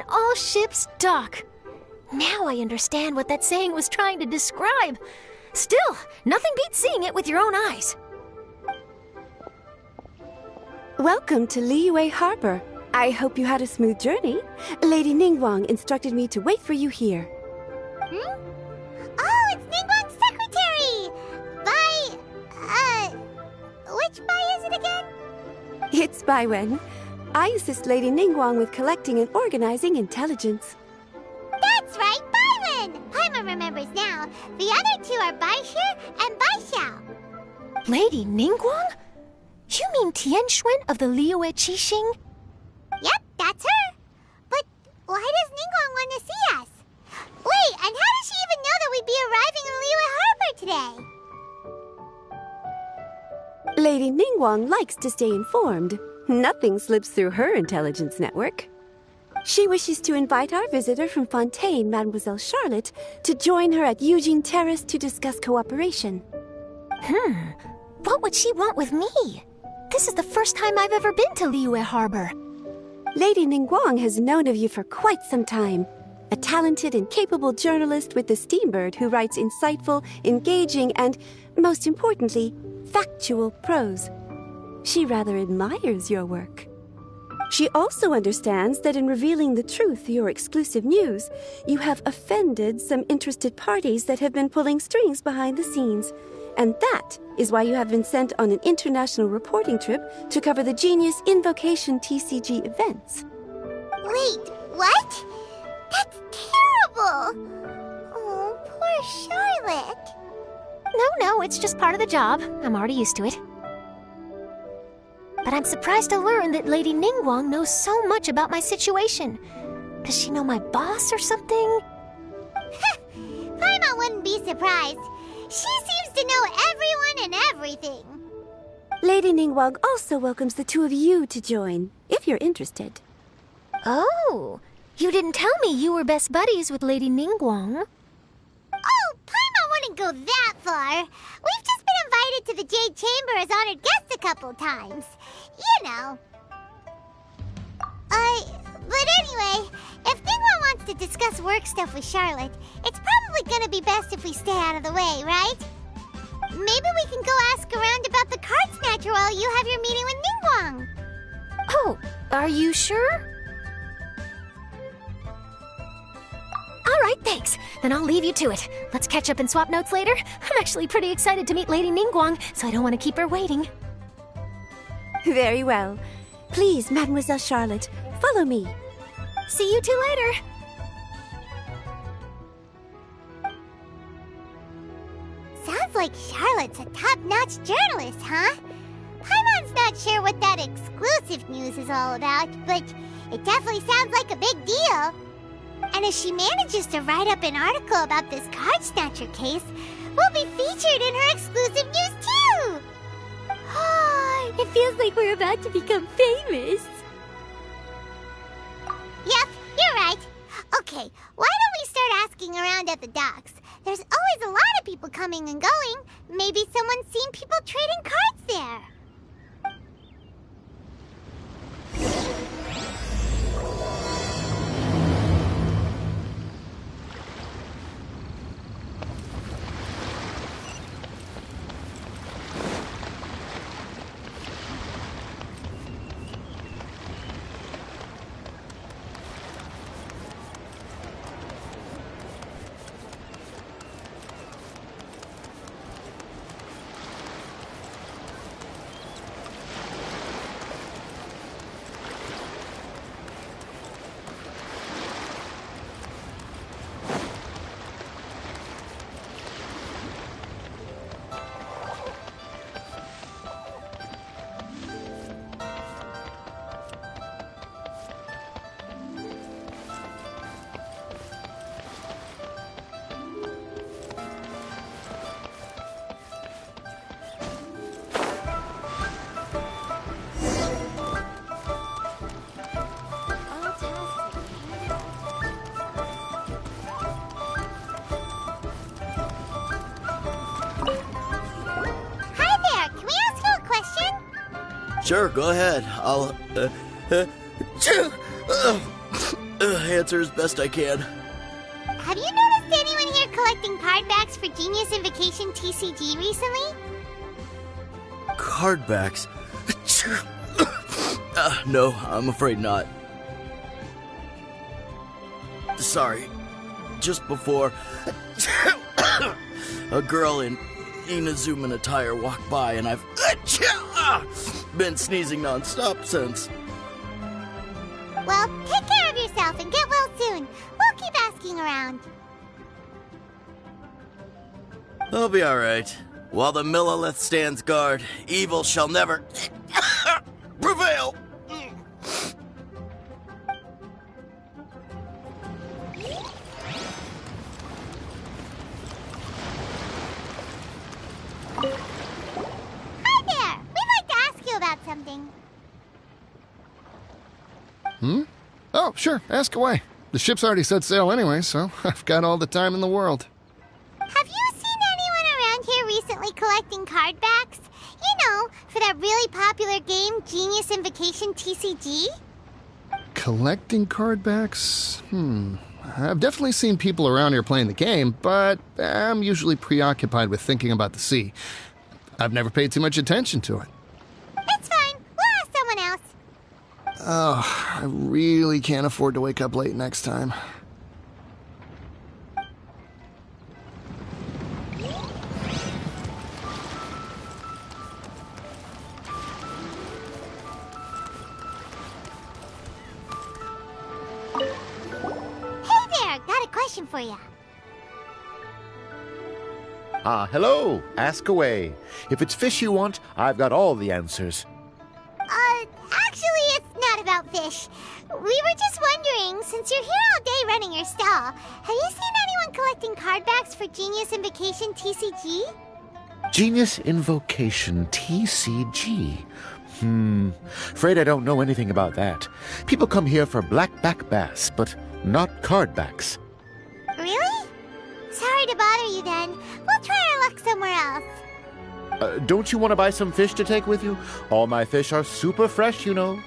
when all ships dock. Now I understand what that saying was trying to describe. Still, nothing beats seeing it with your own eyes. Welcome to Liyue Harbor. I hope you had a smooth journey. Lady Ningguang instructed me to wait for you here. Hmm? Oh, it's Ningguang's secretary! Which Bai is it again? It's Baiwen. I assist Lady Ningguang with collecting and organizing intelligence. That's right, Baiwen! Paimon remembers now. The other two are Baishir and Baishao. Lady Ningguang? You mean Tianxuan of the Liyue Qixing? Yep, that's her. But why does Ningguang want to see us? Wait, and how does she even know that we'd be arriving in Liyue Harbor today? Lady Ningguang likes to stay informed. Nothing slips through her intelligence network. She wishes to invite our visitor from Fontaine, Mademoiselle Charlotte, to join her at Eugene Terrace to discuss cooperation. What would she want with me? This is the first time I've ever been to Liyue Harbor. Lady Ningguang has known of you for quite some time. A talented and capable journalist with the Steambird who writes insightful, engaging, and, most importantly, factual prose. She rather admires your work. She also understands that in revealing the truth, your exclusive news, you have offended some interested parties that have been pulling strings behind the scenes. And that is why you have been sent on an international reporting trip to cover the Genius Invocation TCG events. Wait, what? That's terrible! Oh, poor Charlotte. No, it's just part of the job. I'm already used to it. But I'm surprised to learn that Lady Ningguang knows so much about my situation. Does she know my boss or something? Paimon wouldn't be surprised. She seems to know everyone and everything. Lady Ningguang also welcomes the two of you to join, if you're interested. Oh, you didn't tell me you were best buddies with Lady Ningguang. Oh, Paimon wouldn't go that far. We've just been invited to the Jade Chamber as honored guests a couple times. You know. But anyway, if Ningguang wants to discuss work stuff with Charlotte, it's probably gonna be best if we stay out of the way, right? Maybe we can go ask around about the card snatcher while you have your meeting with Ningguang. Oh, are you sure? All right, thanks. Then I'll leave you to it. Let's catch up and swap notes later. I'm actually pretty excited to meet Lady Ningguang, so I don't want to keep her waiting. Very well. Please, Mademoiselle Charlotte, follow me. See you two later. Sounds like Charlotte's a top-notch journalist, huh? Paimon's not sure what that exclusive news is all about, but it definitely sounds like a big deal. And if she manages to write up an article about this card snatcher case, we'll be featured in her exclusive news too! It feels like we're about to become famous. Yep, you're right. Okay, why don't we start asking around at the docks? There's always a lot of people coming and going. Maybe someone's seen people trading cards there. Sure, go ahead. answer as best I can. Have you noticed anyone here collecting card backs for Genius Invocation TCG recently? Card backs? No, I'm afraid not. Sorry. Just before, a girl in Inazuman attire walked by, and I've been sneezing nonstop since. Well, take care of yourself and get well soon. We'll keep asking around. I'll be alright. While the Millilith stands guard, evil shall never prevail. Hi there! We'd like to ask you about something. Oh, sure, ask away. The ship's already set sail anyway, so I've got all the time in the world. Have you seen anyone around here recently collecting card backs? You know, for that really popular game, Genius Invocation TCG? Collecting card backs? I've definitely seen people around here playing the game, but I'm usually preoccupied with thinking about the sea. I've never paid too much attention to it. It's fine. We'll ask someone else. Oh, I really can't afford to wake up late next time. Hey there! Got a question for you. Hello. Ask away. If it's fish you want, I've got all the answers. Actually, it's not about fish. We were just wondering, since you're here all day running your stall, have you seen anyone collecting card backs for Genius Invocation TCG? Genius Invocation TCG. Afraid I don't know anything about that. People come here for blackback bass, but not card backs. Really? Sorry to bother you then. We'll try our luck somewhere else. Don't you want to buy some fish to take with you? All my fish are super fresh, you know.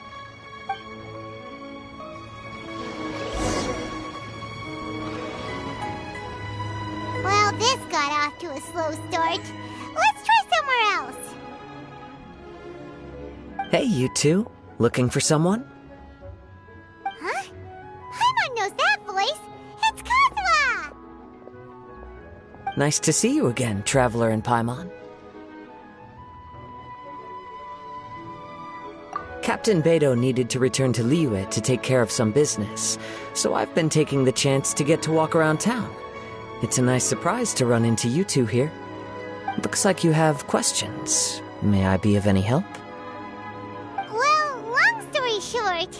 Well, this got off to a slow start. Let's try somewhere else. Hey, you two. Looking for someone? Huh? Paimon knows that voice. It's Kazuha! Nice to see you again, Traveler and Paimon. Captain Beidou needed to return to Liyue to take care of some business, so I've been taking the chance to get to walk around town. It's a nice surprise to run into you two here. Looks like you have questions. May I be of any help? Well, long story short...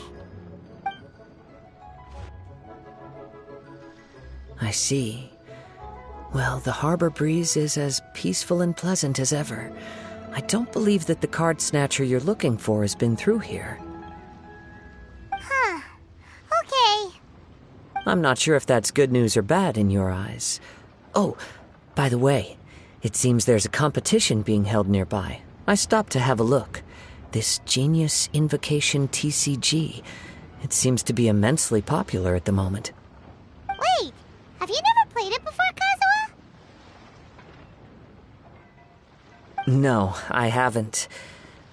I see. Well, the harbor breeze is as peaceful and pleasant as ever. I don't believe that the card snatcher you're looking for has been through here. Huh. Okay. I'm not sure if that's good news or bad in your eyes. Oh, by the way, it seems there's a competition being held nearby. I stopped to have a look. This Genius Invocation TCG. It seems to be immensely popular at the moment. Wait, have you never played it before, Kazuha? No, I haven't.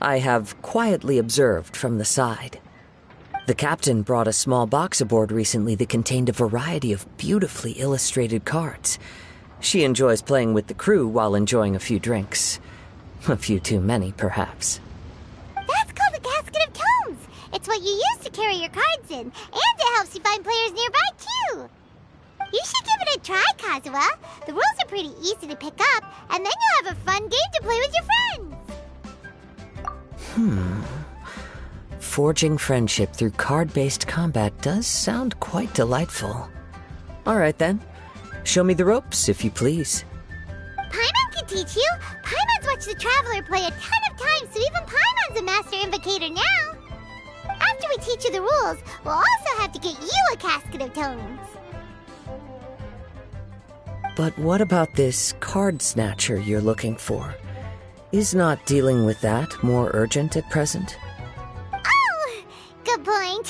I have quietly observed from the side. The captain brought a small box aboard recently that contained a variety of beautifully illustrated cards. She enjoys playing with the crew while enjoying a few drinks. A few too many, perhaps. That's called a casket of tomes. It's what you use to carry your cards in, and it helps you find players nearby, too. You should give it a try, Kazuha. The rules are pretty easy to pick up, and then you'll have a fun game to play with your friends. Forging friendship through card-based combat does sound quite delightful. All right, then. Show me the ropes, if you please. Paimon can teach you. Paimon's watched the Traveler play a ton of times, so even Paimon's a master invocator now. After we teach you the rules, we'll also have to get you a casket of tomes. But what about this card snatcher you're looking for? Is not dealing with that more urgent at present? Oh, good point.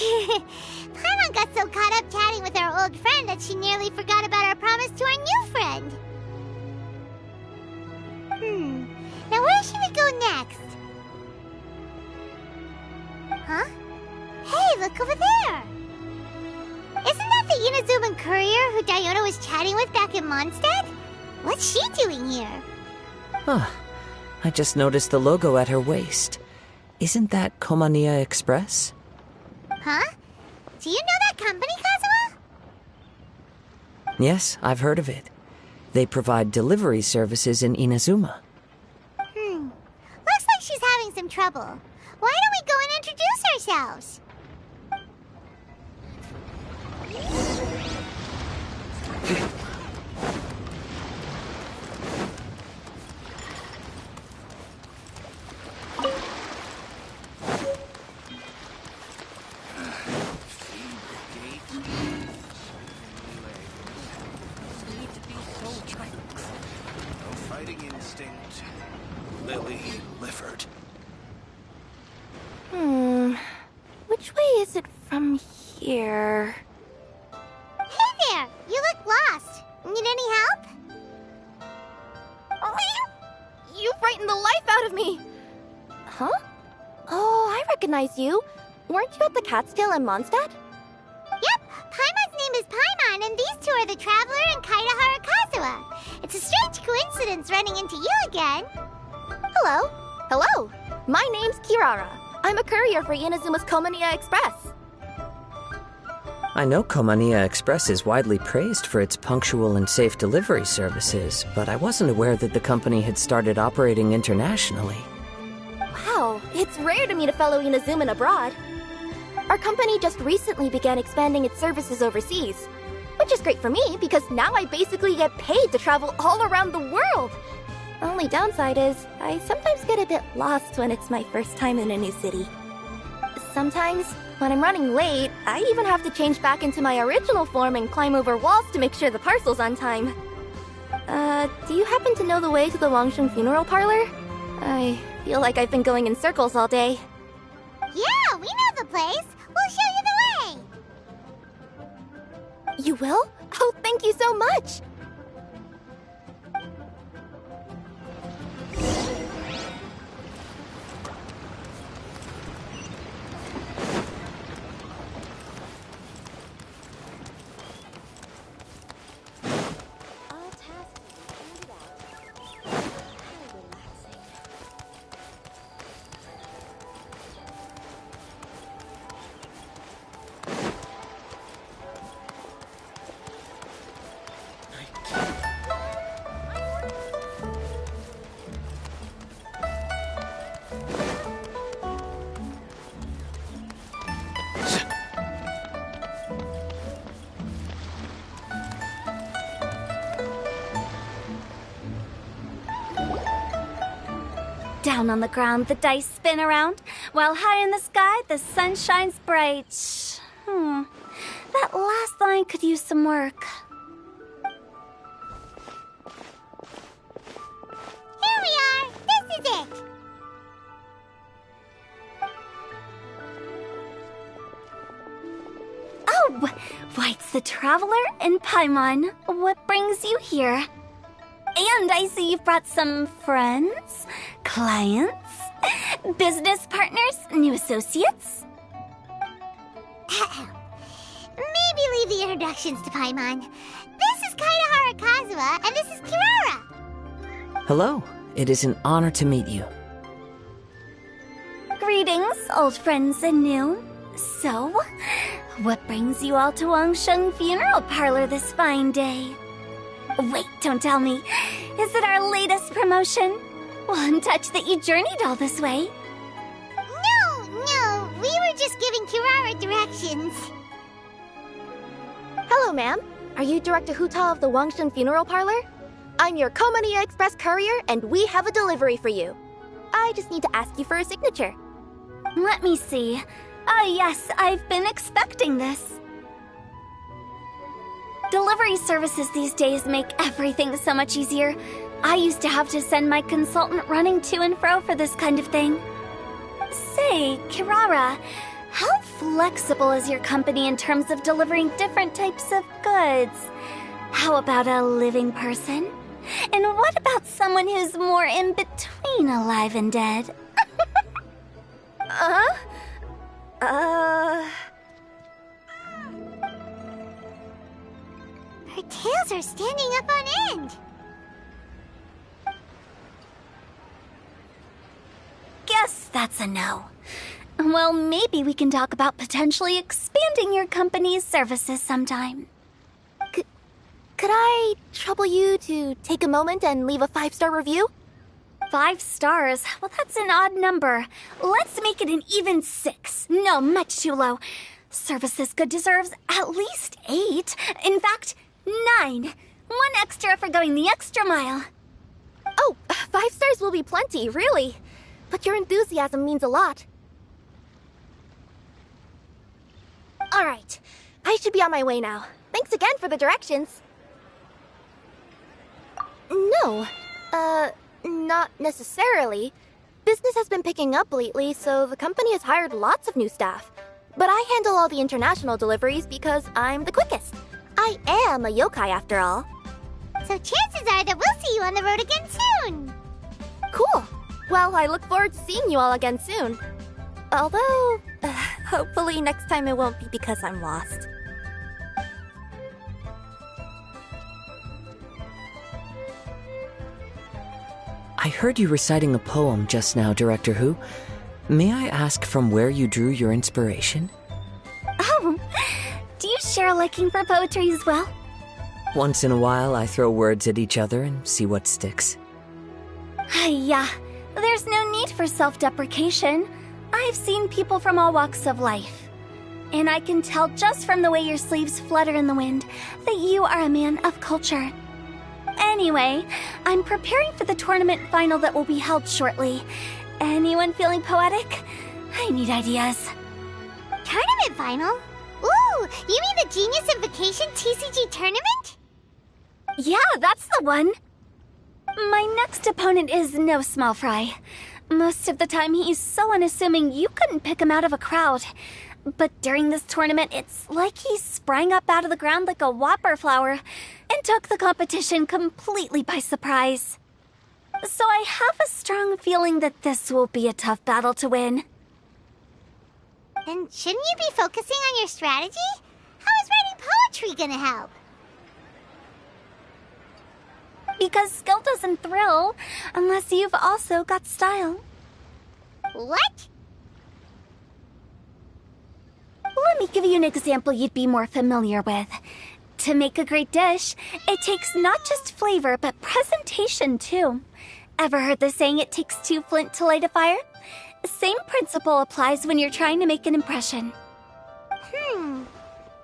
Paimon got so so caught up chatting with our old friend that she nearly forgot about our promise to our new friend. Now where should we go next? Huh? Hey, look over there! Isn't that the Inazuman courier who Diona was chatting with back in Mondstadt? What's she doing here? Huh. I just noticed the logo at her waist. Isn't that Komania Express? Huh? Do you know that company, Kazuha? Yes, I've heard of it. They provide delivery services in Inazuma. Looks like she's having some trouble. Why don't we go and introduce ourselves? Which way is it from here? Hey there! You look lost. Need any help? You frightened the life out of me! Huh? Oh, I recognize you. Weren't you at the Cat's Tail in Mondstadt? Yep, Paimon's name is Paimon, and these two are the Traveler and Kaitahara Kazuha. It's a strange coincidence running into you again. Hello. Hello. My name's Kirara. I'm a courier for Inazuma's Komania Express. I know Komania Express is widely praised for its punctual and safe delivery services, but I wasn't aware that the company had started operating internationally. Wow, it's rare to meet a fellow Inazuman abroad. Our company just recently began expanding its services overseas, which is great for me because now I basically get paid to travel all around the world. Only downside is, I sometimes get a bit lost when it's my first time in a new city. Sometimes, when I'm running late, I even have to change back into my original form and climb over walls to make sure the parcel's on time. Do you happen to know the way to the Wangsheng funeral parlor? I feel like I've been going in circles all day. Yeah, we know the place. We'll show you the way. You will? Oh, thank you so much! Down on the ground, the dice spin around, while high in the sky, the sun shines bright. That last line could use some work. Here we are! This is it! Oh, why, it's the Traveler and Paimon. What brings you here? And I see you've brought some friends, clients, business partners, new associates. Maybe leave the introductions to Paimon. This is Kaitahara Kazuha, and this is Kirara. Hello. It is an honor to meet you. Greetings, old friends and new. So, what brings you all to Wangsheng Funeral Parlor this fine day? Wait, don't tell me. Is it our latest promotion? Well, I'm touched that you journeyed all this way. No, we were just giving Kirara directions. Hello, ma'am. Are you Director Huta of the Wangsheng Funeral Parlor? I'm your Komania Express courier, and we have a delivery for you. I just need to ask you for a signature. Let me see. Ah, yes, I've been expecting this. Delivery services these days make everything so much easier. I used to have to send my consultant running to and fro for this kind of thing. Say, Kirara, how flexible is your company in terms of delivering different types of goods? How about a living person? And what about someone who's more in between alive and dead? Her tails are standing up on end. Guess that's a no. Well, maybe we can talk about potentially expanding your company's services sometime. Could I trouble you to take a moment and leave a 5-star review? 5 stars? Well, that's an odd number. Let's make it an even 6. No, much too low. Service this good deserves at least 8. In fact, 9. 1 extra for going the extra mile. Oh, 5 stars will be plenty, really. But your enthusiasm means a lot. All right, I should be on my way now. Thanks again for the directions. No, not necessarily. Business has been picking up lately, so the company has hired lots of new staff. But I handle all the international deliveries because I'm the quickest. I am a yokai after all. So chances are that we'll see you on the road again soon. Cool. Well, I look forward to seeing you all again soon. Although, hopefully next time it won't be because I'm lost. I heard you reciting a poem just now, Director Who. May I ask from where you drew your inspiration? Oh, do you share a liking for poetry as well? Once in a while, I throw words at each other and see what sticks. Yeah, there's no need for self-deprecation. I've seen people from all walks of life. And I can tell just from the way your sleeves flutter in the wind that you are a man of culture. Anyway, I'm preparing for the tournament final that will be held shortly. Anyone feeling poetic? I need ideas. Tournament final? Ooh, you mean the Genius Invocation TCG tournament? Yeah, that's the one. My next opponent is no small fry. Most of the time he's so unassuming you couldn't pick him out of a crowd. But during this tournament, it's like he sprang up out of the ground like a whopper flower and took the competition completely by surprise. So I have a strong feeling that this will be a tough battle to win. Then shouldn't you be focusing on your strategy? How is writing poetry gonna help? Because skill doesn't thrill unless you've also got style. What? Let me give you an example you'd be more familiar with. To make a great dish, it takes not just flavor, but presentation too. Ever heard the saying, it takes 2 flint to light a fire? Same principle applies when you're trying to make an impression.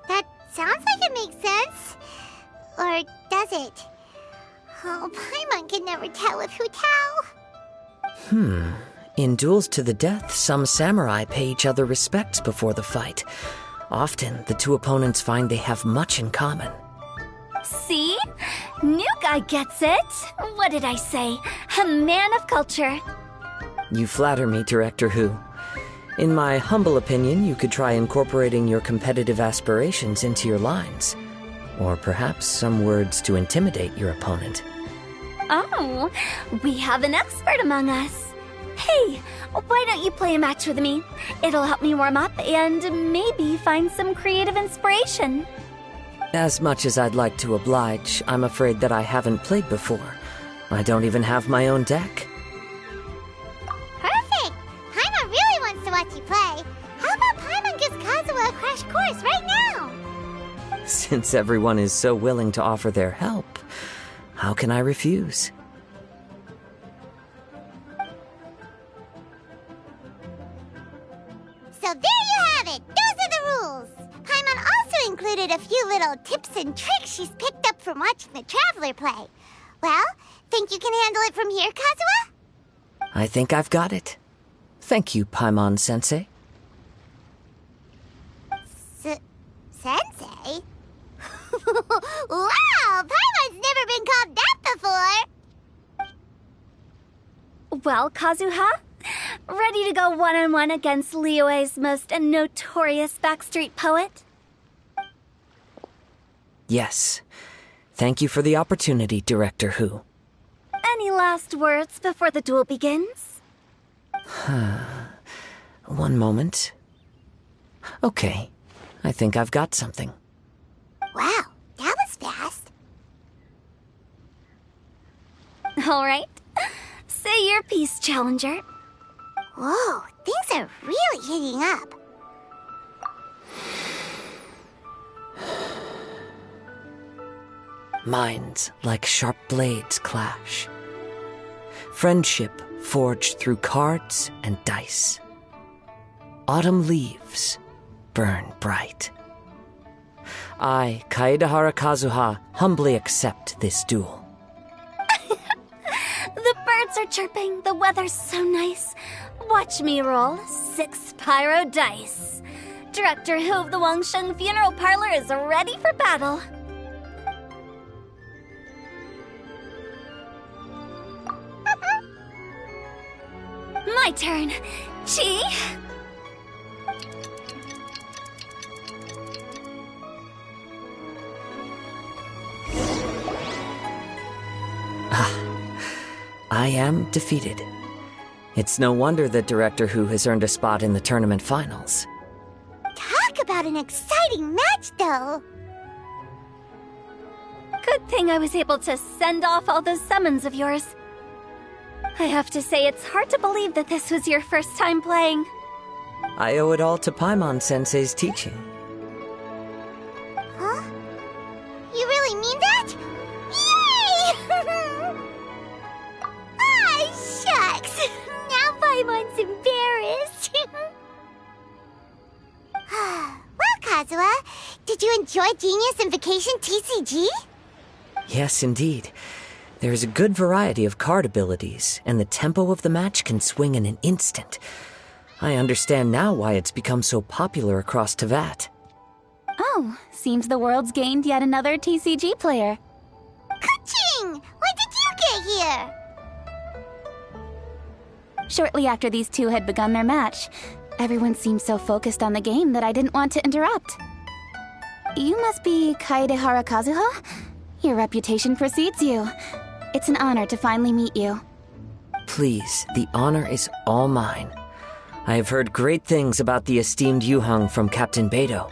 That sounds like it makes sense. Or does it? Oh, Paimon can never tell with Hu Tao. In duels to the death, some samurai pay each other respects before the fight. Often, the two opponents find they have much in common. See? New guy gets it. What did I say? A man of culture. You flatter me, Director Who. In my humble opinion, you could try incorporating your competitive aspirations into your lines. Or perhaps some words to intimidate your opponent. Oh, we have an expert among us. Hey, why don't you play a match with me? It'll help me warm up and maybe find some creative inspiration. As much as I'd like to oblige, I'm afraid that I haven't played before. I don't even have my own deck. Perfect! Paimon really wants to watch you play. How about Paimon gives Kazuha a crash course right now? Since everyone is so willing to offer their help, how can I refuse? So there you have it! Those are the rules! Paimon also included a few little tips and tricks she's picked up from watching the Traveler play. Well, think you can handle it from here, Kazuha? I think I've got it. Thank you, Paimon-sensei. Sensei? Wow! Paimon's never been called that before! Well, Kazuha, Ready to go one-on-one against Liyue's most notorious backstreet poet? Yes. Thank you for the opportunity, Director Hu. Any last words before the duel begins? One moment. Okay. I think I've got something. Wow, that was fast. All right. Say your piece, Challenger. Whoa, things are really heating up. Minds like sharp blades clash. Friendship forged through cards and dice. Autumn leaves burn bright. I, Kaedahara Kazuha, humbly accept this duel. The birds are chirping, the weather's so nice. Watch me roll 6 pyro dice. Director Hu of the Wangsheng Funeral Parlor is ready for battle. My turn. Chi? I am defeated. It's no wonder that Director Hu has earned a spot in the tournament finals. Talk about an exciting match, though. Good thing I was able to send off all those summons of yours. I have to say, it's hard to believe that this was your first time playing. I owe it all to Paimon-sensei's teaching. Huh? You really mean that? Yay! Ah, shucks! Now Paimon's embarrassed. Well, Kazuha, did you enjoy Genius Invocation TCG? Yes, indeed. There is a good variety of card abilities, and the tempo of the match can swing in an instant. I understand now why it's become so popular across Teyvat. Oh, seems the world's gained yet another TCG player. Ka-ching! When did you get here? Shortly after these two had begun their match, everyone seemed so focused on the game that I didn't want to interrupt. You must be Kaedehara Kazuha? Your reputation precedes you. It's an honor to finally meet you. Please, the honor is all mine. I have heard great things about the esteemed Yuheng from Captain Beidou.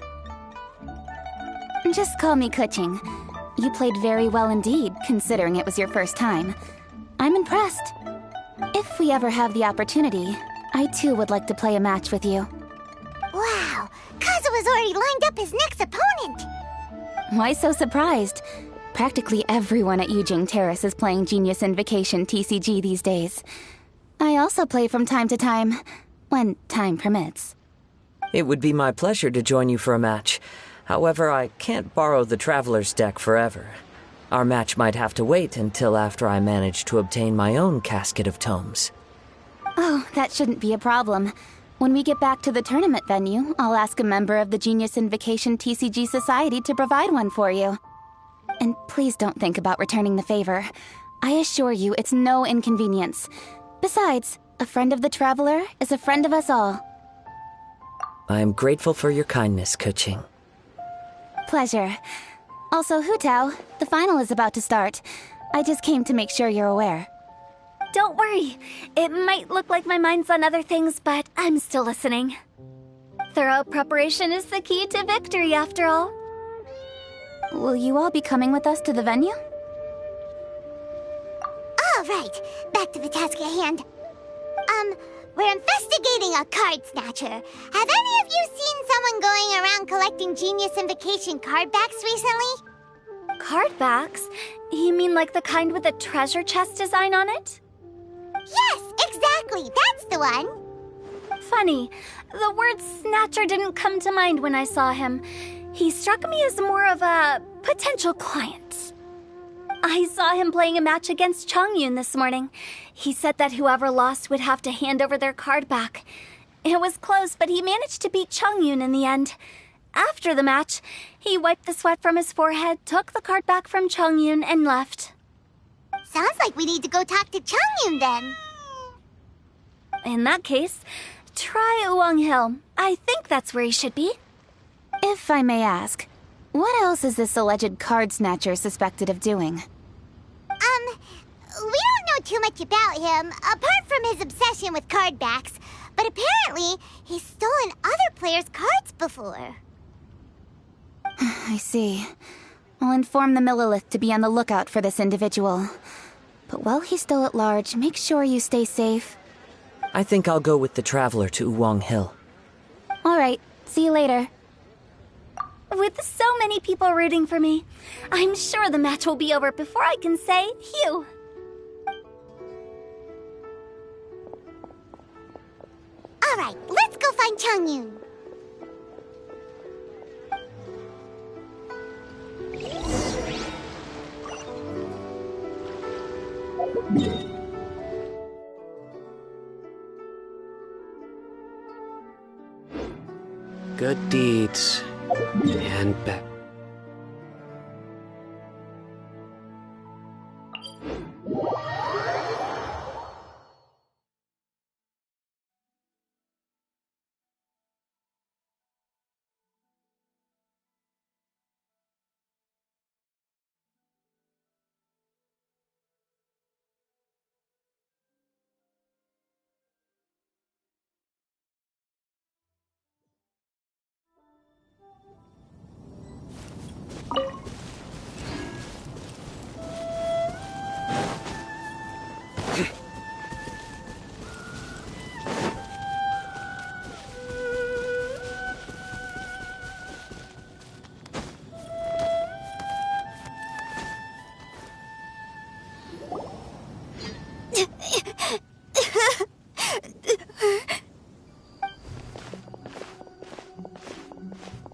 Just call me Kuching. You played very well indeed, considering it was your first time. I'm impressed. If we ever have the opportunity, I too would like to play a match with you. Wow, Kazuha's already lined up his next opponent. Why so surprised? Practically everyone at Yujing Terrace is playing Genius Invocation TCG these days. I also play from time to time, when time permits. It would be my pleasure to join you for a match. However, I can't borrow the Traveler's deck forever. Our match might have to wait until after I manage to obtain my own casket of tomes. Oh, that shouldn't be a problem. When we get back to the tournament venue, I'll ask a member of the Genius Invocation TCG Society to provide one for you. And please don't think about returning the favor. I assure you it's no inconvenience. Besides, a friend of the Traveler is a friend of us all. I am grateful for your kindness, Kuching. Pleasure. Also, Hu Tao, the final is about to start. I just came to make sure you're aware. Don't worry. It might look like my mind's on other things, but I'm still listening. Thorough preparation is the key to victory, after all. Will you all be coming with us to the venue? All right, back to the task at hand. We're investigating a card snatcher. Have any of you seen someone going around collecting Genius Invocation card backs recently? Card backs? You mean like the kind with the treasure chest design on it? Yes, exactly, that's the one. Funny, the word snatcher didn't come to mind when I saw him. He struck me as more of a potential client. I saw him playing a match against Chongyun this morning. He said that whoever lost would have to hand over their card back. It was close, but he managed to beat Chongyun in the end. After the match, he wiped the sweat from his forehead, took the card back from Chongyun, and left. Sounds like we need to go talk to Chongyun then. in that case, try Uwang Hill. I think that's where he should be. If I may ask, what else is this alleged card snatcher suspected of doing? We don't know too much about him, apart from his obsession with card backs. But apparently, he's stolen other players' cards before. I see. I'll inform the Millilith to be on the lookout for this individual. But while he's still at large, make sure you stay safe. I think I'll go with the Traveler to Uwang Hill. All right, see you later. With so many people rooting for me, I'm sure the match will be over before I can say phew. All right, let's go find Changyun. Good deeds and bad.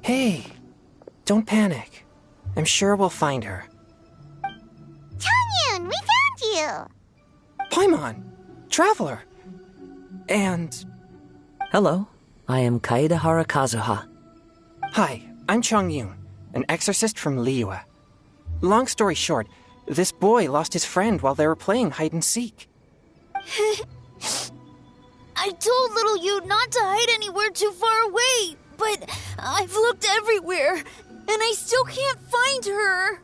Hey, don't panic. I'm sure we'll find her. Changyun, we found you! Paimon, Traveler, and... Hello, I am Kaedahara Kazuha. Hi, I'm Changyun, an exorcist from Liyue. Long story short, this boy lost his friend while they were playing hide-and-seek. I told little Yu not to hide anywhere too far away, but I've looked everywhere, and I still can't find her.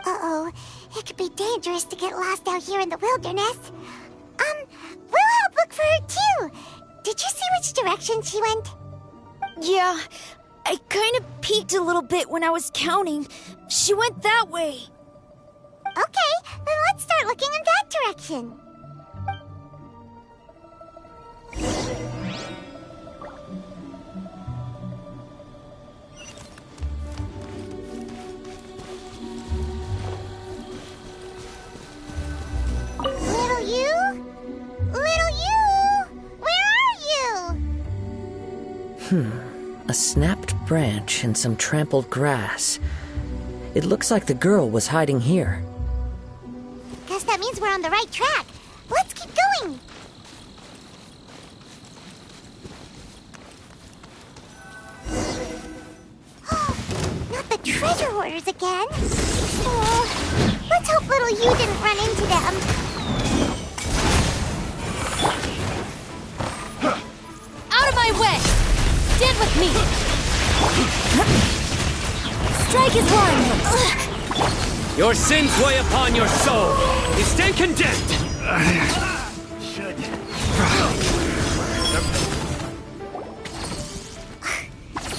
Uh-oh, it could be dangerous to get lost out here in the wilderness. We'll help look for her too. Did you see which direction she went? Yeah, I kind of peeked a little bit when I was counting. She went that way. Okay, then let's start looking in that direction. Little you? Little you? Where are you? A snapped branch and some trampled grass. It looks like the girl was hiding here. Guess that means we're on the right track. Let's keep going. Not the treasure hoarders again. Oh, let's hope little you didn't run into them. Out of my way! Stand with me! Strike his line! Your sins weigh upon your soul. You stand condemned.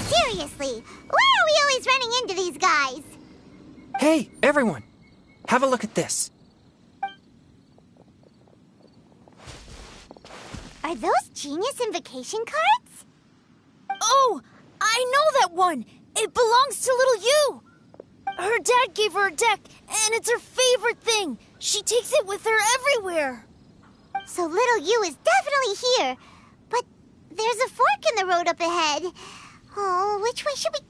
Seriously, why are we always running into these guys? Hey, everyone! Have a look at this. Are those genius invocation cards? Oh, I know that one! It belongs to little you! Her dad gave her a deck, and it's her favorite thing. She takes it with her everywhere. So little you is definitely here. But there's a fork in the road up ahead. Oh, which way should we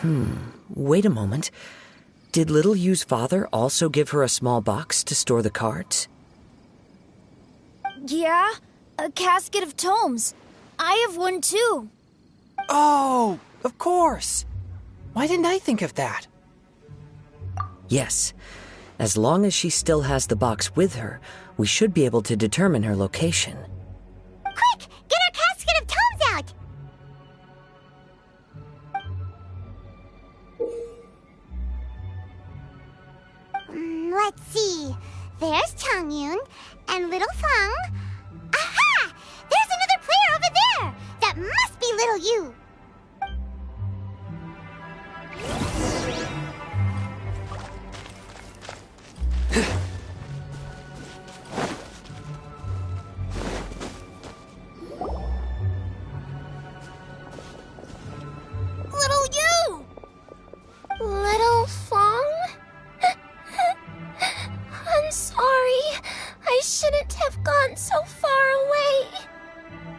go? Wait a moment. Did Little Yu's father also give her a small box to store the cards? Yeah, a casket of tomes. I have one too. Oh, of course. Why didn't I think of that? Yes. As long as she still has the box with her, We should be able to determine her location. Quick! Get our casket of tomes out! Let's see. There's Changyun and Little Fang. Aha! There's another player over there! That must be Little Yu. Little you! Little Fang? I'm sorry. I shouldn't have gone so far away.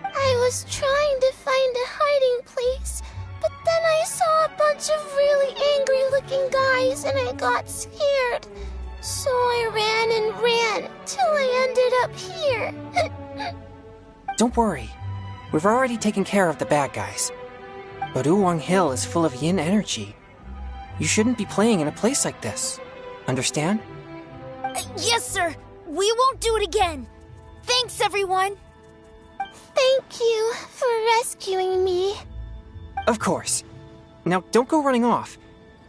I was trying to find a hiding place, but then I saw a bunch of really angry-looking guys and I got scared. So I ran till I ended up here. Don't worry. We've already taken care of the bad guys. But Uwang Hill is full of yin energy. You shouldn't be playing in a place like this. Understand? Yes, sir. We won't do it again. Thanks, everyone. Thank you for rescuing me. Of course. Now, don't go running off.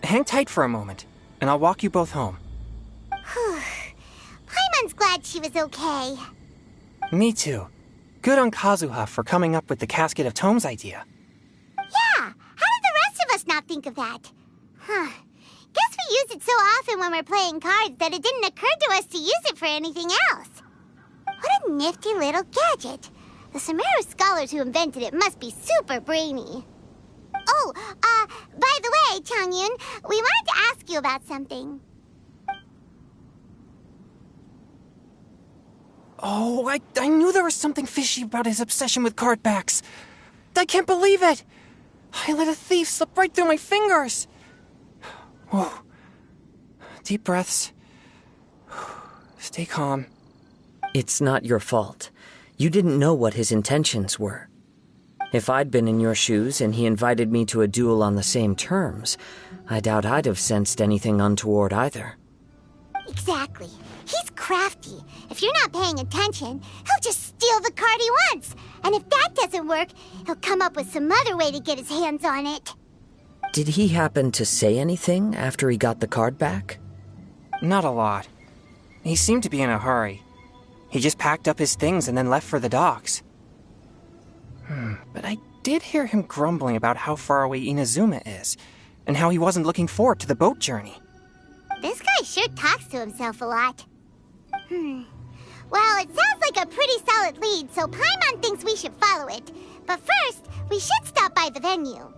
Hang tight for a moment, and I'll walk you both home. Paimon's glad she was okay. Me too. Good on Kazuha for coming up with the Casket of Tomes idea. Yeah, how did the rest of us not think of that? Huh. Guess we use it so often when we're playing cards that it didn't occur to us to use it for anything else. What a nifty little gadget. The Sumeru scholars who invented it must be super brainy. Oh, by the way, Changyun, we wanted to ask you about something. Oh, I knew there was something fishy about his obsession with card backs. I can't believe it! I let a thief slip right through my fingers! Whoa. Deep breaths. Stay calm. It's not your fault. You didn't know what his intentions were. If I'd been in your shoes and he invited me to a duel on the same terms, I doubt I'd have sensed anything untoward either. Exactly. He's crafty. If you're not paying attention, he'll just steal the card he wants. And if that doesn't work, he'll come up with some other way to get his hands on it. Did he happen to say anything after he got the card back? Not a lot. He seemed to be in a hurry. He just packed up his things and then left for the docks. But I did hear him grumbling about how far away Inazuma is, and how he wasn't looking forward to the boat journey. This guy sure talks to himself a lot. Well, it sounds like a pretty solid lead, so Paimon thinks we should follow it. But first, we should stop by the venue.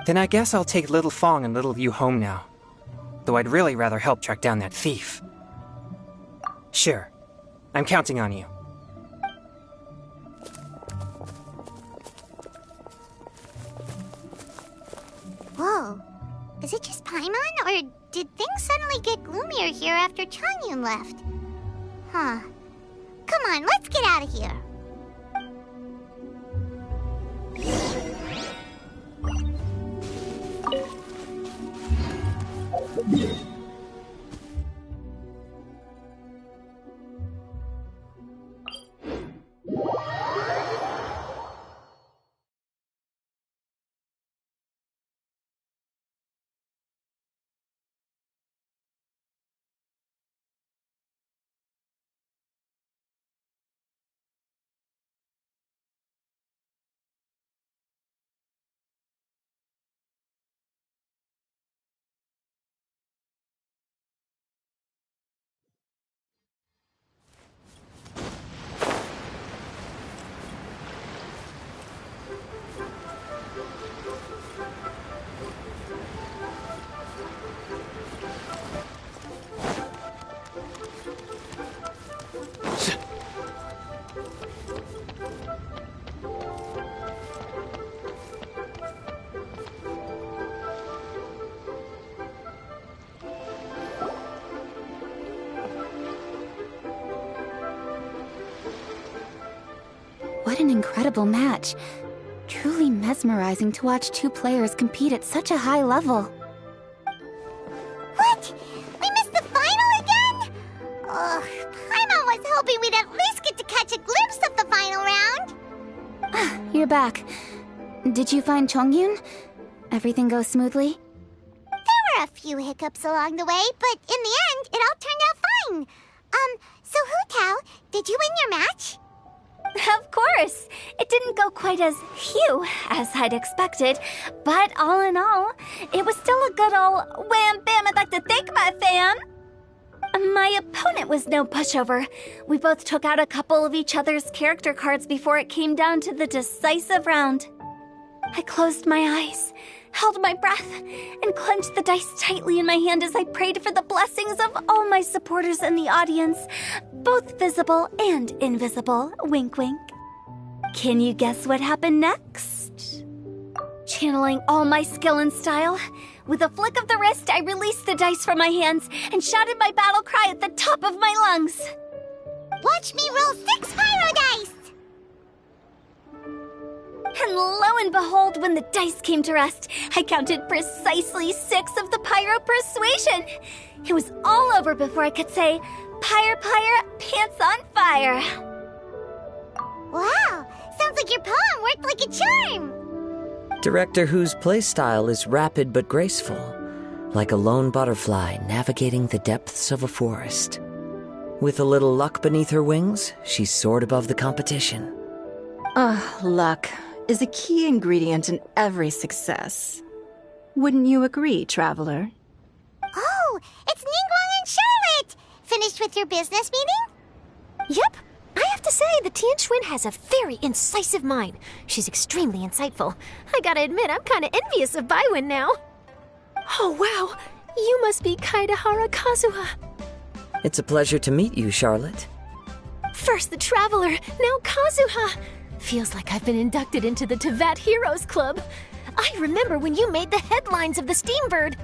Then I guess I'll take Little Fang and Little Yu home now. Though I'd really rather help track down that thief. Sure. I'm counting on you. Whoa. Is it just Paimon, or did things suddenly get gloomier here after Changyun left? Huh. Come on, let's get out of here. What an incredible match. Truly mesmerizing to watch two players compete at such a high level. What? We missed the final again? Ugh, Paimon was hoping we'd at least get to catch a glimpse of the final round. You're back. Did you find Chongyun? Everything go smoothly? There were a few hiccups along the way, but in the end, it all turned out fine. So Hu Tao, did you win your match? Of course! It didn't go quite as phew as I'd expected, but all in all, it was still a good ol' wham bam, I'd like to thank my fam! My opponent was no pushover. We both took out a couple of each other's character cards before it came down to the decisive round. I closed my eyes, held my breath, and clenched the dice tightly in my hand as I prayed for the blessings of all my supporters in the audience, both visible and invisible. Wink, wink. Can you guess what happened next? Channeling all my skill and style, with a flick of the wrist, I released the dice from my hands and shouted my battle cry at the top of my lungs. Watch me roll 6 pyro dice! And lo and behold, when the dice came to rest, I counted precisely 6 of the pyro persuasion. It was all over before I could say, "Pyre, pyre, pants on fire." Wow, sounds like your poem worked like a charm. Director Who's playstyle is rapid but graceful, like a lone butterfly navigating the depths of a forest. With a little luck beneath her wings, she soared above the competition. Luck is a key ingredient in every success. Wouldn't you agree, Traveler? Oh, it's Ningguang and Charlotte! Finished with your business meeting? Yep. I have to say, the Tianquan has a very incisive mind. She's extremely insightful. I gotta admit, I'm kinda envious of Baiwen now. Oh, wow. You must be Kaidahara Kazuha. It's a pleasure to meet you, Charlotte. First the Traveler, now Kazuha. Feels like I've been inducted into the Tevat Heroes Club. I remember when you made the headlines of the Steambird.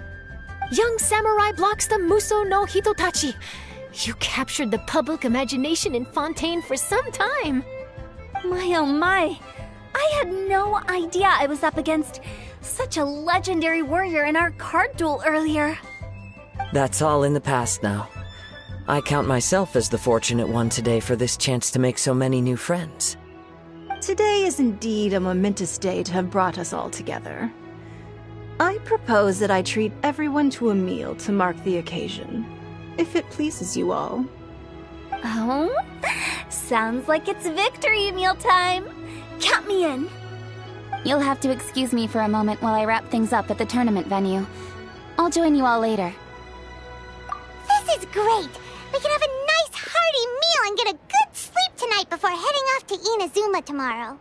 Young samurai blocks the Muso no Hitotachi. You captured the public imagination in Fontaine for some time. My oh my. I had no idea I was up against such a legendary warrior in our card duel earlier. That's all in the past now. I count myself as the fortunate one today for this chance to make so many new friends. Today is indeed a momentous day to have brought us all together. I propose that I treat everyone to a meal to mark the occasion, if it pleases you all. Oh? Sounds like it's victory meal time. Count me in. You'll have to excuse me for a moment while I wrap things up at the tournament venue. I'll join you all later. This is great! We can have a nice hearty meal and get a good sleep tonight before heading off to Inazuma tomorrow.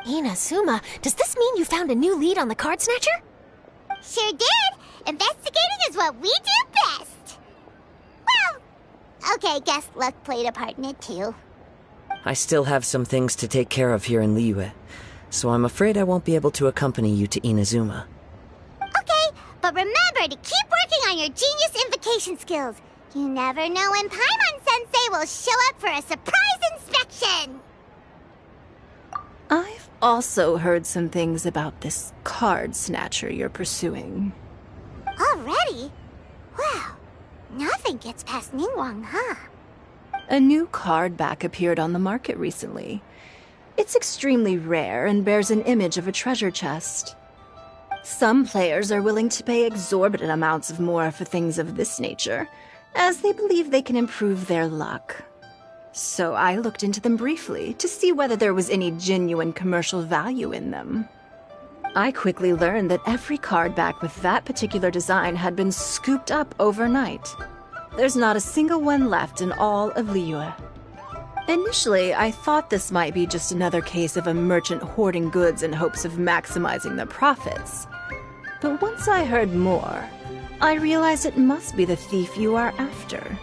Inazuma? Does this mean you found a new lead on the Card Snatcher? Sure did! Investigating is what we do best! Well, okay, guess luck played a part in it too. I still have some things to take care of here in Liyue, so I'm afraid I won't be able to accompany you to Inazuma. Okay, but remember to keep working on your genius invocation skills. You never know when Paimon-sensei will show up for a surprise inspection! I've also heard some things about this card snatcher you're pursuing. Already? Wow, nothing gets past Ningguang, huh? A new card back appeared on the market recently. It's extremely rare and bears an image of a treasure chest. Some players are willing to pay exorbitant amounts of more for things of this nature, as they believe they can improve their luck. So I looked into them briefly to see whether there was any genuine commercial value in them. I quickly learned that every card back with that particular design had been scooped up overnight. There's not a single one left in all of Liyue. Initially, I thought this might be just another case of a merchant hoarding goods in hopes of maximizing their profits. But once I heard more, I realized it must be the thief you are after.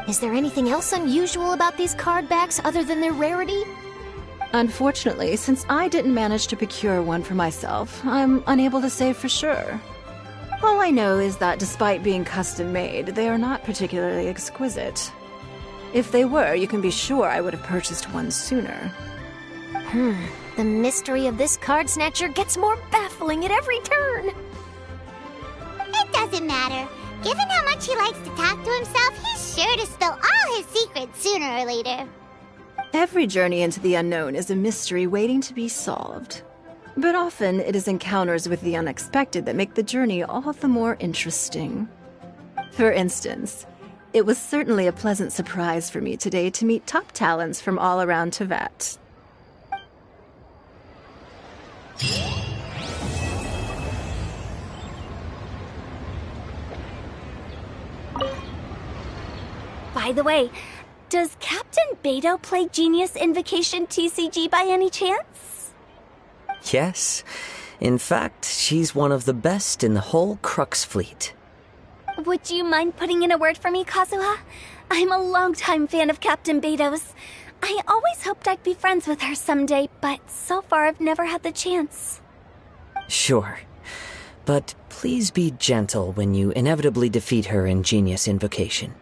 Is there anything else unusual about these card backs other than their rarity? Unfortunately, since I didn't manage to procure one for myself, I'm unable to say for sure. All I know is that despite being custom-made, they are not particularly exquisite. If they were, you can be sure I would have purchased one sooner. The mystery of this card snatcher gets more baffling at every turn. It doesn't matter. Given how much he likes to talk to himself, he's sure to spill all his secrets sooner or later. Every journey into the unknown is a mystery waiting to be solved. But often it is encounters with the unexpected that make the journey all the more interesting. For instance, it was certainly a pleasant surprise for me today to meet top talents from all around Tevat. By the way, does Captain Beto play Genius Invocation TCG by any chance? Yes. In fact, she's one of the best in the whole Crux fleet. Would you mind putting in a word for me, Kazuha? I'm a longtime fan of Captain Beto's. I always hoped I'd be friends with her someday, but so far I've never had the chance. Sure. But please be gentle when you inevitably defeat her in Genius Invocation.